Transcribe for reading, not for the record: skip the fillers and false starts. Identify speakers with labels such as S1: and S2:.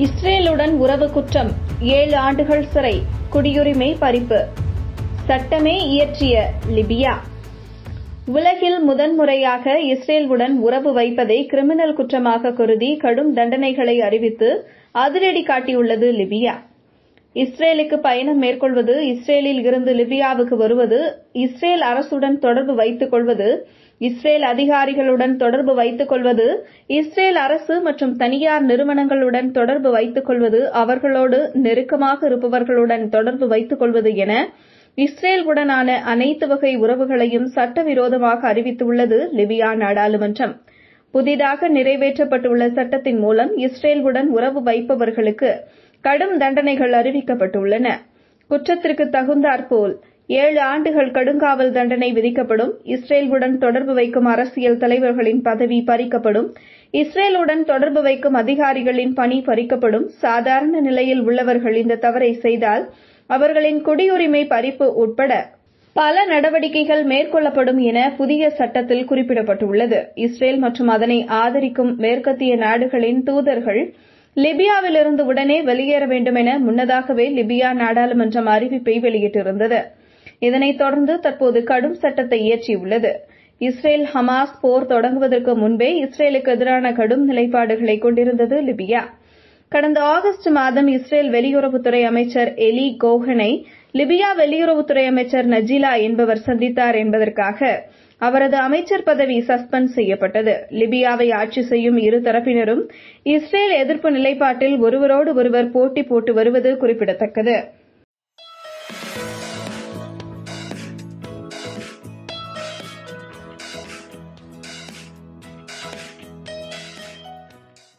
S1: இஸ்ரேலுடன் உறவு குற்றம், 7 ஆண்டுகள் சிறை, குடியுரிமை பறிப்பு, சட்டமே இயற்றிய லிபியா. உலகில் முதன்முறையாக இஸ்ரேலுடன் உறவு வைப்பதை கிரிமினல் குற்றமாக கருதி கடும் தண்டனைகளை அறிவித்து அதிரடி காட்டியுள்ளது லிபியா. இஸ்ரேலுக்கு பயணம் மேற்கொள்வது, இஸ்ரேலில் இருந்து லிபியாவுக்கு வருவது, இஸ்ரேல் அரசுடன் தொடர்பு வைத்துக் கொள்வது, இஸ்ரேல் அதிகாரிகளுடன் தொடர்பு வைத்துக் கொள்வது, இஸ்ரேல் அரசு மற்றும் தனியார் நிறுவனங்களுடன் தொடர்பு வைத்துக் கொள்வது, அவர்களோடு நெருக்கமாக இருப்பவர்களுடன் தொடர்பு வைத்துக் கொள்வது என இஸ்ரேலுடனான அனைத்து வகை உறவுகளையும் சட்டவிரோதமாக அறிவித்துள்ளது லிபியா நாடாளுமன்றம். புதிதாக நிறைவேற்றப்பட்டுள்ள சட்டத்தின் மூலம் இஸ்ரேலுடன் உறவு வைப்பவர்களுக்கு கடும் தண்டனைகள் அறிவிக்கப்பட்டுள்ளன. குற்றத்திற்கு தகுந்தாற்போல் 7 ஆண்டுகள் கடுங்காவல் தண்டனை விதிக்கப்படும். இஸ்ரேலுடன் தொடர்பு வைக்கும் அரசியல் தலைவர்களின் பதவி பறிக்கப்படும். இஸ்ரேலுடன் தொடர்பு வைக்கும் அதிகாரிகளின் பணி பறிக்கப்படும். சாதாரண நிலையில் உள்ளவர்கள் இந்த தவறை செய்தால் அவர்களின் குடியுரிமை பறிப்பு உட்பட பல நடவடிக்கைகள் மேற்கொள்ளப்படும் என புதிய சட்டத்தில் குறிப்பிடப்பட்டுள்ளது. இஸ்ரேல் மற்றும் அதனை ஆதரிக்கும் மேற்கத்திய நாடுகளின் தூதர்கள் லிபியாவிலிருந்து உடனே வெளியேற வேண்டும் என முன்னதாகவே லிபியா நாடாளுமன்றம் அறிவிப்பை வெளியிட்டிருந்தது. இதனைத் தொடர்ந்து தற்போது கடும் சட்டத்தை இயற்றியுள்ளது. இஸ்ரேல் ஹமாஸ் போர் தொடங்குவதற்கு முன்பே இஸ்ரேலுக்கு எதிரான கடும் நிலைப்பாடுகளை கொண்டிருந்தது லிபியா. கடந்த ஆகஸ்ட் மாதம் இஸ்ரேல் வெளியுறவுத்துறை அமைச்சர் எலி கோஹனை லிபியா வெளியுறவுத்துறை அமைச்சர் நஜிலா என்பவர் சந்தித்தார் என்பதற்காக அவரது அமைச்சர் பதவி சஸ்பெண்ட் செய்யப்பட்டது. லிபியாவை ஆட்சி செய்யும் இரு தரப்பினரும் இஸ்ரேல் எதிர்ப்பு நிலைப்பாட்டில் ஒருவரோடு ஒருவர் போட்டி போட்டு வருவது குறிப்பிடத்தக்கது.